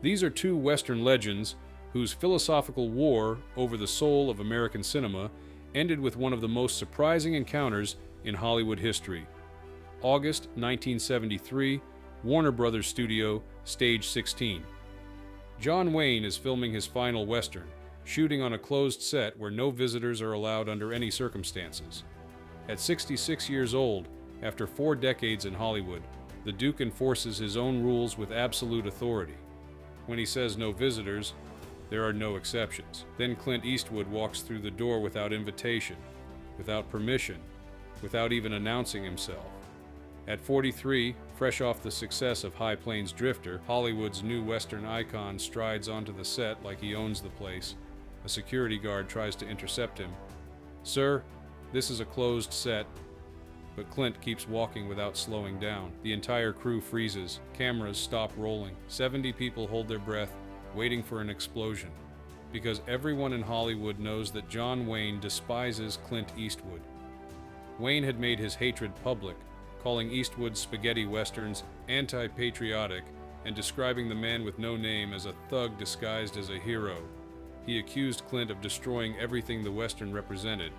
These are two Western legends whose philosophical war over the soul of American cinema ended with one of the most surprising encounters in Hollywood history. August 1973, Warner Brothers Studio, Stage 16. John Wayne is filming his final Western, shooting on a closed set where no visitors are allowed under any circumstances. At 66 years old, after 4 decades in Hollywood, the Duke enforces his own rules with absolute authority. When he says no visitors, there are no exceptions. Then Clint Eastwood walks through the door without invitation, without permission, without even announcing himself. At 43, fresh off the success of High Plains Drifter, Hollywood's new Western icon strides onto the set like he owns the place. A security guard tries to intercept him. "Sir, this is a closed set." But Clint keeps walking without slowing down. The entire crew freezes. Cameras stop rolling. 70 people hold their breath, waiting for an explosion. Because everyone in Hollywood knows that John Wayne despises Clint Eastwood. Wayne had made his hatred public, calling Eastwood's spaghetti westerns anti-patriotic and describing the man with no name as a thug disguised as a hero. He accused Clint of destroying everything the Western represented.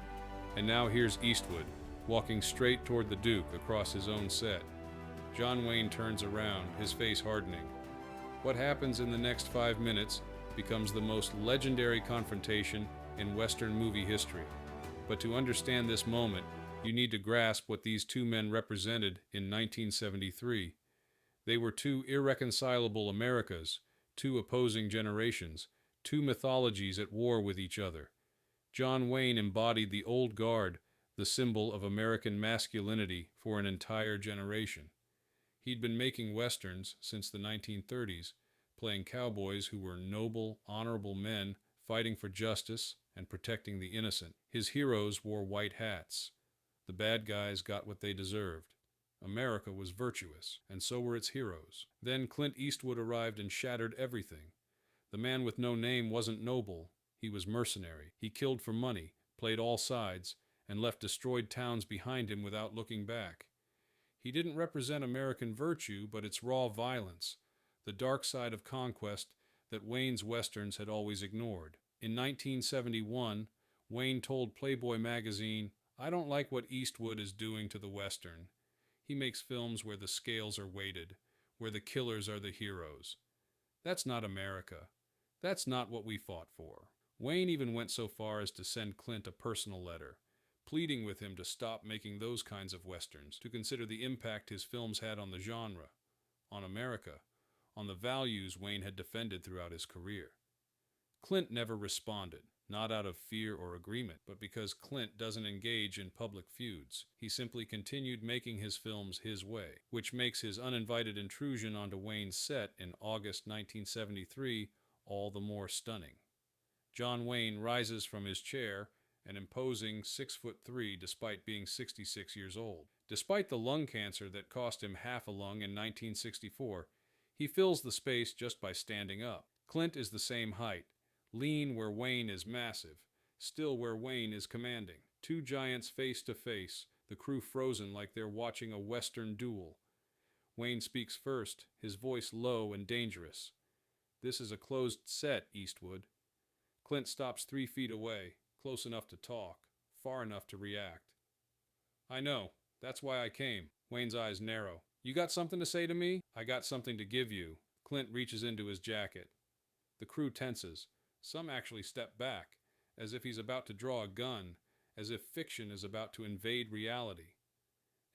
And now here's Eastwood, walking straight toward the Duke across his own set. John Wayne turns around, his face hardening. What happens in the next 5 minutes becomes the most legendary confrontation in Western movie history. But to understand this moment, you need to grasp what these two men represented in 1973. They were two irreconcilable Americas, two opposing generations, two mythologies at war with each other. John Wayne embodied the old guard, the symbol of American masculinity for an entire generation. He'd been making westerns since the 1930s, playing cowboys who were noble, honorable men fighting for justice and protecting the innocent. His heroes wore white hats. The bad guys got what they deserved. America was virtuous, and so were its heroes. Then Clint Eastwood arrived and shattered everything. The man with no name wasn't noble. He was mercenary. He killed for money, played all sides, and left destroyed towns behind him without looking back. He didn't represent American virtue, but its raw violence, the dark side of conquest that Wayne's westerns had always ignored. In 1971, Wayne told Playboy magazine, "I don't like what Eastwood is doing to the Western. He makes films where the scales are weighted, where the killers are the heroes. That's not America. That's not what we fought for." Wayne even went so far as to send Clint a personal letter, pleading with him to stop making those kinds of westerns, to consider the impact his films had on the genre, on America, on the values Wayne had defended throughout his career. Clint never responded, not out of fear or agreement, but because Clint doesn't engage in public feuds. He simply continued making his films his way, which makes his uninvited intrusion onto Wayne's set in August 1973 all the more stunning. John Wayne rises from his chair, an imposing 6'3" despite being 66 years old. Despite the lung cancer that cost him half a lung in 1964, he fills the space just by standing up. Clint is the same height, lean where Wayne is massive, still where Wayne is commanding. Two giants face to face, the crew frozen like they're watching a Western duel. Wayne speaks first, his voice low and dangerous. "This is a closed set, Eastwood." Clint stops 3 feet away, close enough to talk, far enough to react. "I know. That's why I came." Wayne's eyes narrow. "You got something to say to me?" "I got something to give you." Clint reaches into his jacket. The crew tenses. Some actually step back, as if he's about to draw a gun, as if fiction is about to invade reality.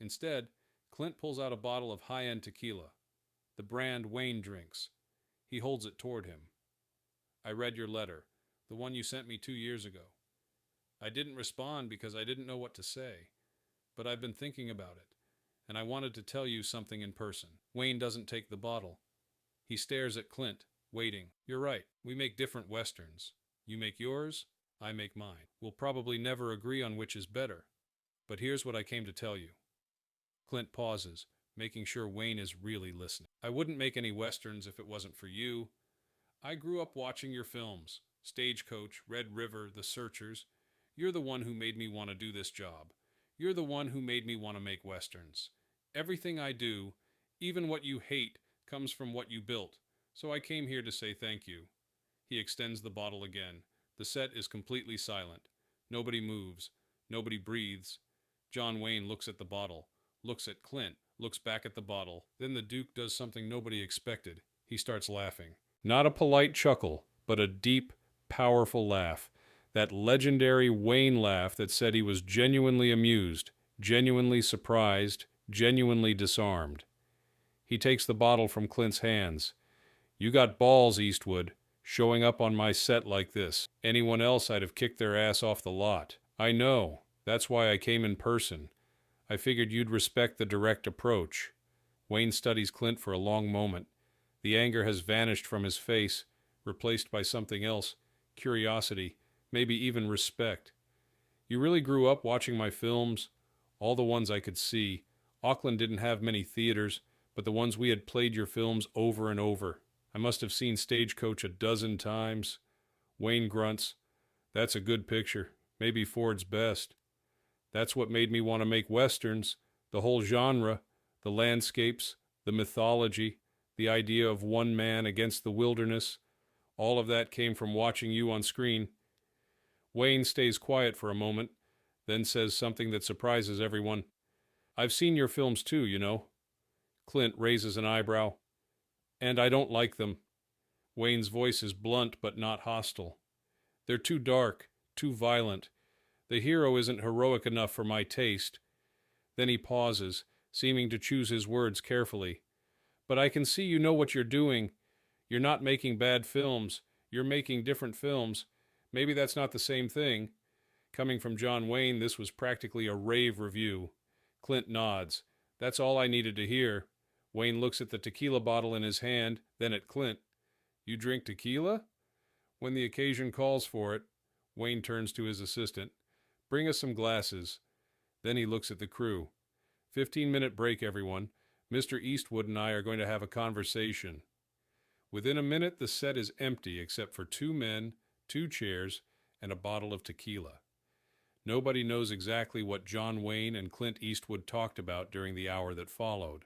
Instead, Clint pulls out a bottle of high-end tequila, the brand Wayne drinks. He holds it toward him. "I read your letter, the one you sent me 2 years ago. I didn't respond because I didn't know what to say, but I've been thinking about it, and I wanted to tell you something in person." Wayne doesn't take the bottle. He stares at Clint, waiting. "You're right. We make different westerns. You make yours, I make mine. We'll probably never agree on which is better, but here's what I came to tell you." Clint pauses, making sure Wayne is really listening. "I wouldn't make any westerns if it wasn't for you. I grew up watching your films. Stagecoach, Red River, The Searchers. You're the one who made me want to do this job. You're the one who made me want to make westerns. Everything I do, even what you hate, comes from what you built. So I came here to say thank you. He extends the bottle again. The set is completely silent. Nobody moves. Nobody breathes. John Wayne looks at the bottle, looks at Clint, looks back at the bottle. Then the Duke does something nobody expected. He starts laughing. Not a polite chuckle, but a deep, powerful laugh. That legendary Wayne laugh that said he was genuinely amused, genuinely surprised, genuinely disarmed. He takes the bottle from Clint's hands. You got balls, Eastwood, showing up on my set like this. Anyone else, I'd have kicked their ass off the lot. I know. That's why I came in person. I figured you'd respect the direct approach. Wayne studies Clint for a long moment. The anger has vanished from his face, replaced by something else, curiosity, maybe even respect. You really grew up watching my films, all the ones I could see. Auckland didn't have many theaters, but the ones we had played your films over and over. I must have seen Stagecoach a dozen times. Wayne grunts. That's a good picture. Maybe Ford's best. That's what made me want to make westerns. The whole genre, the landscapes, the mythology, the idea of one man against the wilderness. All of that came from watching you on screen. Wayne stays quiet for a moment, then says something that surprises everyone. I've seen your films too, you know. Clint raises an eyebrow. And I don't like them. Wayne's voice is blunt but not hostile. They're too dark, too violent. The hero isn't heroic enough for my taste. Then he pauses, seeming to choose his words carefully. But I can see you know what you're doing. You're not making bad films. You're making different films. Maybe that's not the same thing. Coming from John Wayne, this was practically a rave review. Clint nods. That's all I needed to hear. Wayne looks at the tequila bottle in his hand, then at Clint. You drink tequila? When the occasion calls for it. Wayne turns to his assistant. Bring us some glasses. Then he looks at the crew. 15-minute break, everyone. Mr. Eastwood and I are going to have a conversation. Within a minute, the set is empty except for 2 men, 2 chairs, and a bottle of tequila. Nobody knows exactly what John Wayne and Clint Eastwood talked about during the hour that followed.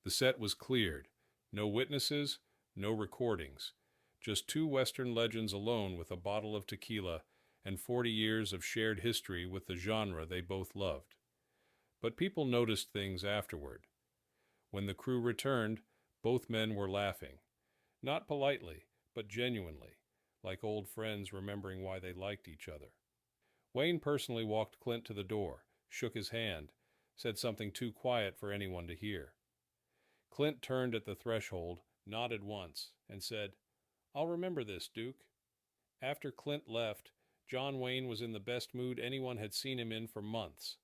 The set was cleared. No witnesses, no recordings. Just 2 Western legends alone with a bottle of tequila and 40 years of shared history with the genre they both loved. But people noticed things afterward. When the crew returned, both men were laughing. Not politely, but genuinely, like old friends remembering why they liked each other. Wayne personally walked Clint to the door, shook his hand, said something too quiet for anyone to hear. Clint turned at the threshold, nodded once, and said, I'll remember this, Duke. After Clint left, John Wayne was in the best mood anyone had seen him in for months.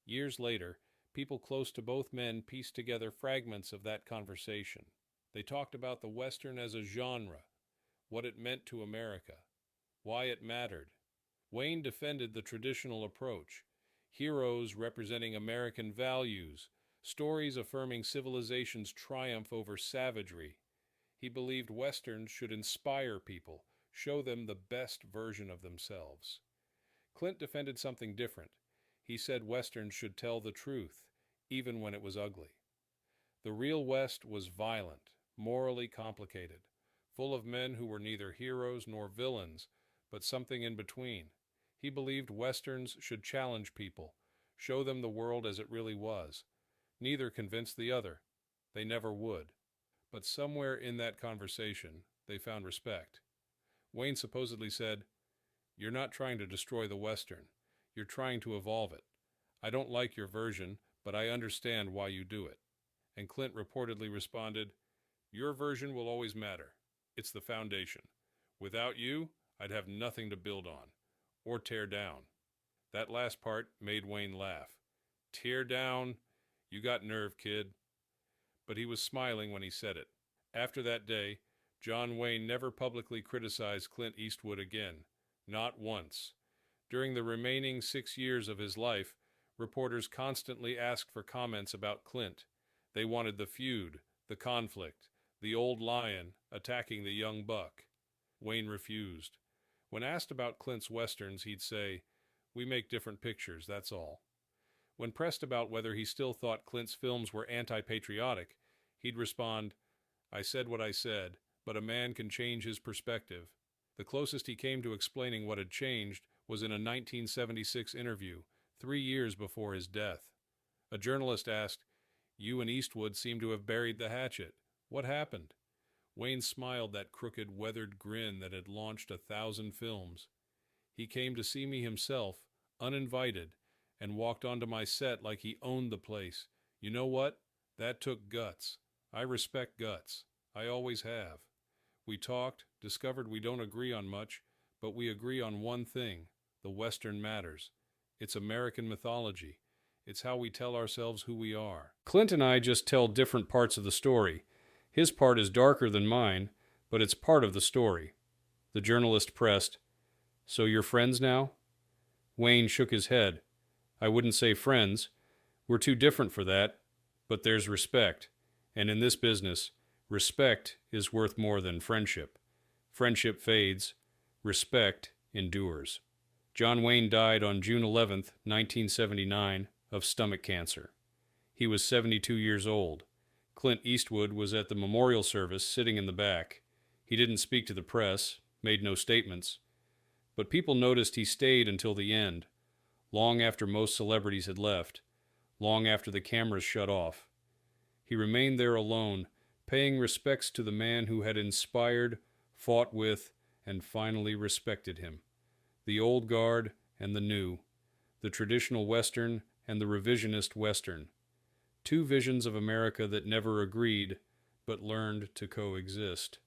Years later, people close to both men pieced together fragments of that conversation. They talked about the Western as a genre, what it meant to America, why it mattered. Wayne defended the traditional approach, heroes representing American values, stories affirming civilization's triumph over savagery. He believed Westerns should inspire people, show them the best version of themselves. Clint defended something different. He said Westerns should tell the truth, even when it was ugly. The real West was violent, morally complicated, full of men who were neither heroes nor villains, but something in between. He believed Westerns should challenge people, show them the world as it really was. Neither convinced the other. They never would. But somewhere in that conversation, they found respect. Wayne supposedly said, You're not trying to destroy the Western. You're trying to evolve it. I don't like your version, but I understand why you do it. And Clint reportedly responded, Your version will always matter. It's the foundation. Without you, I'd have nothing to build on, or tear down. That last part made Wayne laugh. Tear down? You got nerve, kid. But he was smiling when he said it. After that day, John Wayne never publicly criticized Clint Eastwood again. Not once. During the remaining 6 years of his life, reporters constantly asked for comments about Clint. They wanted the feud, the conflict, the old lion attacking the young buck. Wayne refused. When asked about Clint's westerns, he'd say, We make different pictures, that's all. When pressed about whether he still thought Clint's films were anti-patriotic, he'd respond, I said what I said, but a man can change his perspective. The closest he came to explaining what had changed was in a 1976 interview, 3 years before his death. A journalist asked, "You and Eastwood seem to have buried the hatchet. What happened?" Wayne smiled that crooked, weathered grin that had launched 1,000 films. "He came to see me himself, uninvited, and walked onto my set like he owned the place. You know what? That took guts. I respect guts. I always have. We talked, discovered we don't agree on much, but we agree on one thing: the Western matters. It's American mythology. It's how we tell ourselves who we are." Clint and I just tell different parts of the story. His part is darker than mine, but it's part of the story. The journalist pressed, "So you're friends now?" Wayne shook his head. "I wouldn't say friends. We're too different for that. But there's respect. And in this business, respect is worth more than friendship. Friendship fades. Respect endures." John Wayne died on June 11th, 1979, of stomach cancer. He was 72 years old. Clint Eastwood was at the memorial service, sitting in the back. He didn't speak to the press, made no statements. But people noticed he stayed until the end, long after most celebrities had left, long after the cameras shut off. He remained there alone, paying respects to the man who had inspired, fought with, and finally respected him. The old guard and the new, the traditional Western and the revisionist Western. Two visions of America that never agreed, but learned to coexist.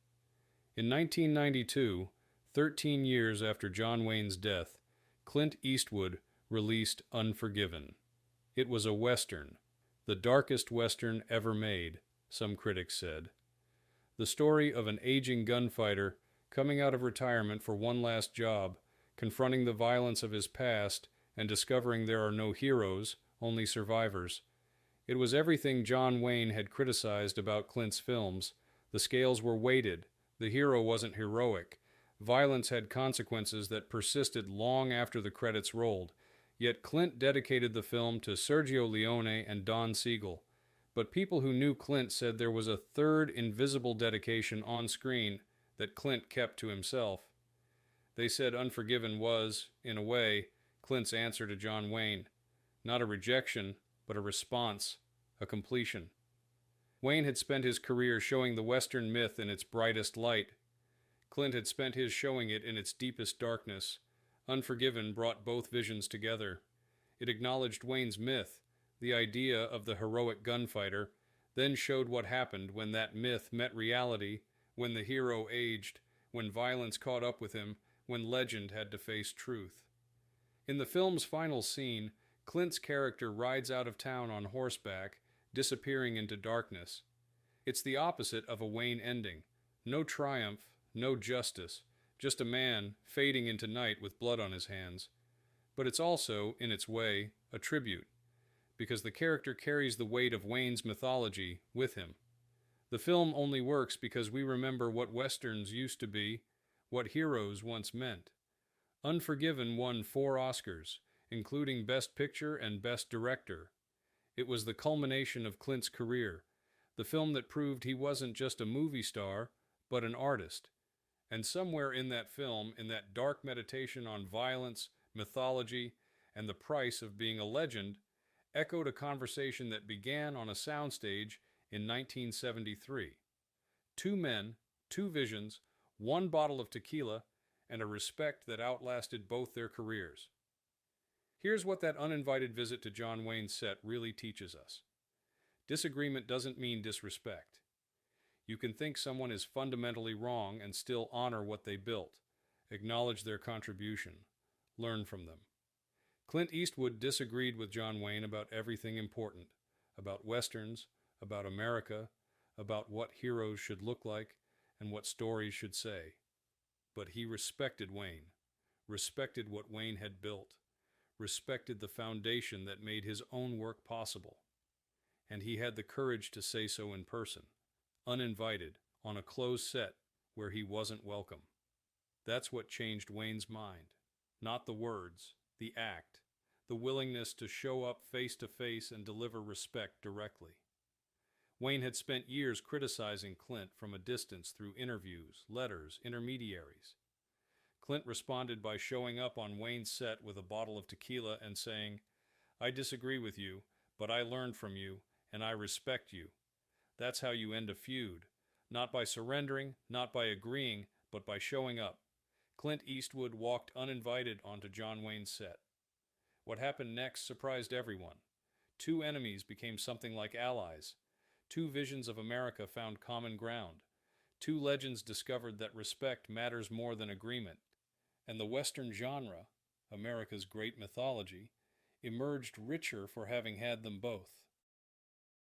In 1992, 13 years after John Wayne's death, Clint Eastwood released Unforgiven. It was a Western, the darkest Western ever made, some critics said. The story of an aging gunfighter coming out of retirement for one last job, confronting the violence of his past, and discovering there are no heroes, only survivors. It was everything John Wayne had criticized about Clint's films. The scales were weighted. The hero wasn't heroic. Violence had consequences that persisted long after the credits rolled. Yet Clint dedicated the film to Sergio Leone and Don Siegel. But people who knew Clint said there was a third invisible dedication on screen that Clint kept to himself. They said Unforgiven was, in a way, Clint's answer to John Wayne. Not a rejection, but a response, a completion. Wayne had spent his career showing the Western myth in its brightest light. Clint had spent his showing it in its deepest darkness. Unforgiven brought both visions together. It acknowledged Wayne's myth, the idea of the heroic gunfighter, then showed what happened when that myth met reality, when the hero aged, when violence caught up with him, when legend had to face truth. In the film's final scene, Clint's character rides out of town on horseback, disappearing into darkness. It's the opposite of a Wayne ending. No triumph, no justice, just a man fading into night with blood on his hands. But it's also, in its way, a tribute, because the character carries the weight of Wayne's mythology with him. The film only works because we remember what Westerns used to be, what heroes once meant. Unforgiven won 4 Oscars, including Best Picture and Best Director. It was the culmination of Clint's career, the film that proved he wasn't just a movie star, but an artist. And somewhere in that film, in that dark meditation on violence, mythology, and the price of being a legend, echoed a conversation that began on a soundstage in 1973. 2 men, 2 visions, 1 bottle of tequila, and a respect that outlasted both their careers. Here's what that uninvited visit to John Wayne's set really teaches us. Disagreement doesn't mean disrespect. You can think someone is fundamentally wrong and still honor what they built, acknowledge their contribution, learn from them. Clint Eastwood disagreed with John Wayne about everything important, about Westerns, about America, about what heroes should look like, and what stories should say. But he respected Wayne, respected what Wayne had built, respected the foundation that made his own work possible. And he had the courage to say so in person, uninvited, on a closed set where he wasn't welcome. That's what changed Wayne's mind. Not the words, the act, the willingness to show up face to face and deliver respect directly. Wayne had spent years criticizing Clint from a distance through interviews, letters, intermediaries. Clint responded by showing up on Wayne's set with a bottle of tequila and saying, "I disagree with you, but I learned from you, and I respect you. That's how you end a feud. Not by surrendering, not by agreeing, but by showing up." Clint Eastwood walked uninvited onto John Wayne's set. What happened next surprised everyone. Two enemies became something like allies. Two visions of America found common ground. Two legends discovered that respect matters more than agreement. And the Western genre, America's great mythology, emerged richer for having had them both.